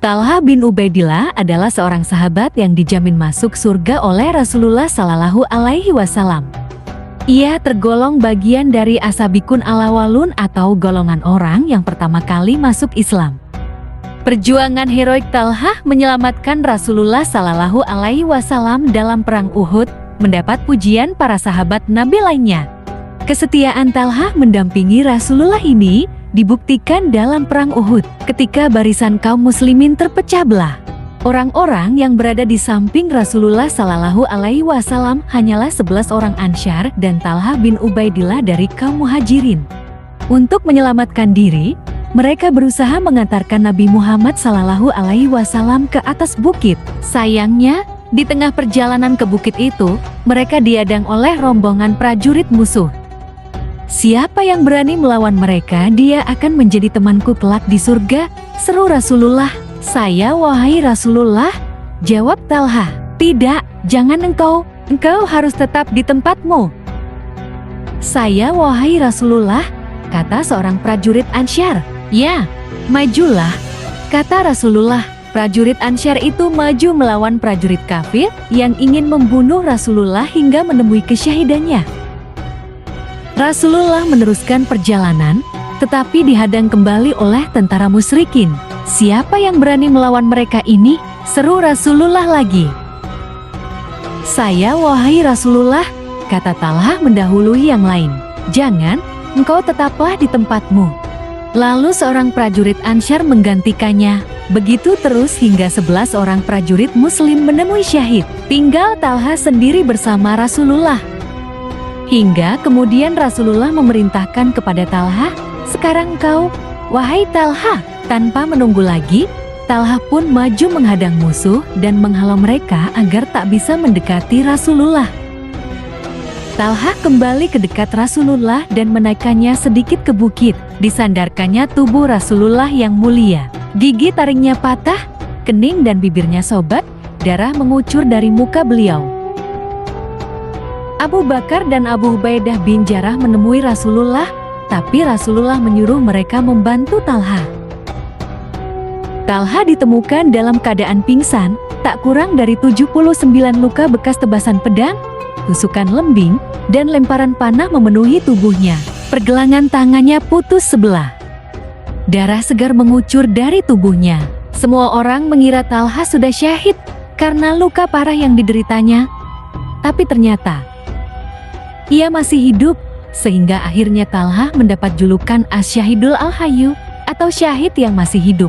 Talha bin Ubaidillah adalah seorang sahabat yang dijamin masuk surga oleh Rasulullah Shallallahu Alaihi Wasallam. Ia tergolong bagian dari Ashabikun Alawalun atau golongan orang yang pertama kali masuk Islam. Perjuangan heroik Talha menyelamatkan Rasulullah Shallallahu Alaihi Wasallam dalam perang Uhud mendapat pujian para sahabat Nabi lainnya. Kesetiaan Talha mendampingi Rasulullah ini dibuktikan dalam perang Uhud ketika barisan kaum muslimin terpecah belah. Orang-orang yang berada di samping Rasulullah Shallallahu Alaihi Wasallam hanyalah 11 orang Ansyar dan Talha bin Ubaidillah dari kaum Muhajirin. Untuk menyelamatkan diri, mereka berusaha mengantarkan Nabi Muhammad Shallallahu Alaihi Wasallam ke atas bukit. Sayangnya, di tengah perjalanan ke bukit itu, mereka dihadang oleh rombongan prajurit musuh. Siapa yang berani melawan mereka, dia akan menjadi temanku kelak di surga, seru Rasulullah. Saya, wahai Rasulullah, jawab Talha. Tidak, jangan engkau harus tetap di tempatmu. Saya, wahai Rasulullah, kata seorang prajurit Ansyar. Ya, majulah, kata Rasulullah. Prajurit Ansyar itu maju melawan prajurit kafir yang ingin membunuh Rasulullah hingga menemui kesyahidannya. Rasulullah meneruskan perjalanan, tetapi dihadang kembali oleh tentara musyrikin. Siapa yang berani melawan mereka ini? Seru Rasulullah lagi. Saya, wahai Rasulullah, kata Talha mendahului yang lain. Jangan, engkau tetaplah di tempatmu. Lalu seorang prajurit Ansyar menggantikannya. Begitu terus hingga 11 orang prajurit muslim menemui syahid. Tinggal Talha sendiri bersama Rasulullah. Hingga kemudian Rasulullah memerintahkan kepada Talha, sekarang kau, wahai Talha. Tanpa menunggu lagi, Talha pun maju menghadang musuh dan menghalau mereka agar tak bisa mendekati Rasulullah. Talha kembali ke dekat Rasulullah dan menaikkannya sedikit ke bukit. Disandarkannya tubuh Rasulullah yang mulia. Gigi taringnya patah, kening dan bibirnya sobat, darah mengucur dari muka beliau. Abu Bakar dan Abu Ubaidah bin Jarrah menemui Rasulullah, tapi Rasulullah menyuruh mereka membantu Talha. Talha ditemukan dalam keadaan pingsan, tak kurang dari 79 luka bekas tebasan pedang, tusukan lembing, dan lemparan panah memenuhi tubuhnya. Pergelangan tangannya putus sebelah. Darah segar mengucur dari tubuhnya. Semua orang mengira Talha sudah syahid karena luka parah yang dideritanya. Tapi ternyata ia masih hidup, sehingga akhirnya Talha mendapat julukan Asyahidul Al-Hayyu atau syahid yang masih hidup.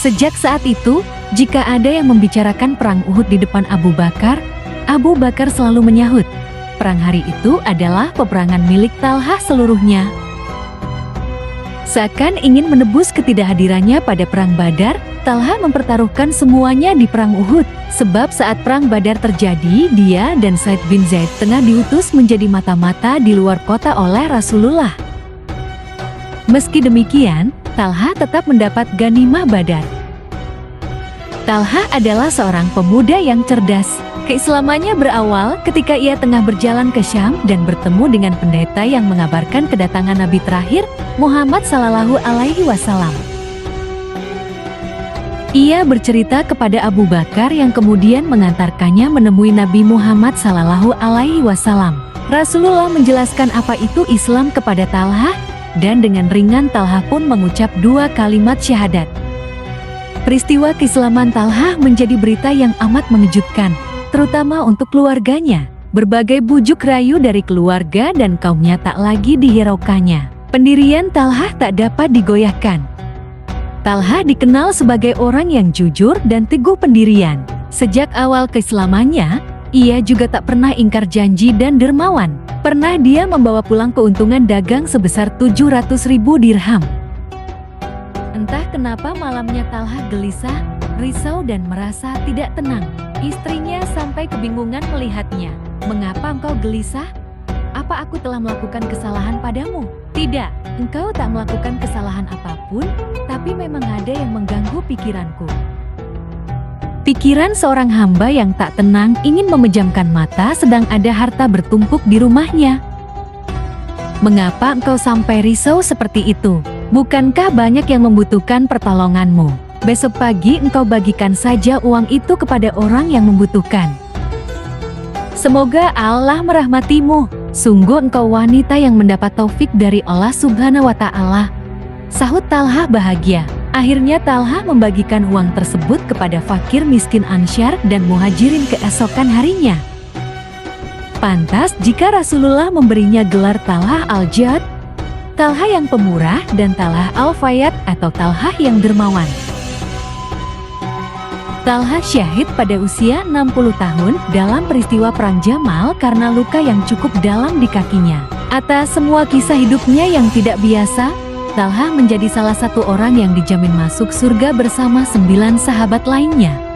Sejak saat itu, jika ada yang membicarakan perang Uhud di depan Abu Bakar selalu menyahut, perang hari itu adalah peperangan milik Talha seluruhnya. Seakan ingin menebus ketidakhadirannya pada perang Badar, Talha mempertaruhkan semuanya di perang Uhud. Sebab saat perang Badar terjadi, dia dan Said bin Zaid tengah diutus menjadi mata-mata di luar kota oleh Rasulullah. Meski demikian, Talha tetap mendapat ghanimah Badar. Talha adalah seorang pemuda yang cerdas. Keislamannya berawal ketika ia tengah berjalan ke Syam dan bertemu dengan pendeta yang mengabarkan kedatangan Nabi terakhir, Muhammad Sallallahu Alaihi Wasallam. Ia bercerita kepada Abu Bakar yang kemudian mengantarkannya menemui Nabi Muhammad Sallallahu Alaihi Wasallam. Rasulullah menjelaskan apa itu Islam kepada Talha, dan dengan ringan Talha pun mengucap 2 kalimat syahadat. Peristiwa keislaman Talha menjadi berita yang amat mengejutkan, terutama untuk keluarganya. Berbagai bujuk rayu dari keluarga dan kaumnya tak lagi dihiraukannya. Pendirian Talha tak dapat digoyahkan. Talha dikenal sebagai orang yang jujur dan teguh pendirian. Sejak awal keislamannya, ia juga tak pernah ingkar janji dan dermawan. Pernah dia membawa pulang keuntungan dagang sebesar 700.000 dirham. Entah kenapa malamnya Talha gelisah, risau dan merasa tidak tenang. Istrinya sampai kebingungan melihatnya. Mengapa engkau gelisah? Apa aku telah melakukan kesalahan padamu? Tidak, engkau tak melakukan kesalahan apapun, tapi memang ada yang mengganggu pikiranku. Pikiran seorang hamba yang tak tenang ingin memejamkan mata sedang ada harta bertumpuk di rumahnya. Mengapa engkau sampai risau seperti itu? Bukankah banyak yang membutuhkan pertolonganmu? Besok pagi engkau bagikan saja uang itu kepada orang yang membutuhkan. Semoga Allah merahmatimu. Sungguh engkau wanita yang mendapat taufik dari Allah Subhanahu wa Ta'ala. Sahut Talha bahagia. Akhirnya Talha membagikan uang tersebut kepada fakir miskin Ansyar dan Muhajirin keesokan harinya. Pantas jika Rasulullah memberinya gelar Talha al-Jad, Talha yang pemurah, dan Talha al-Fayyad atau Talha yang dermawan. Talha syahid pada usia 60 tahun dalam peristiwa Perang Jamal karena luka yang cukup dalam di kakinya. Atas semua kisah hidupnya yang tidak biasa, Talha menjadi salah satu orang yang dijamin masuk surga bersama 9 sahabat lainnya.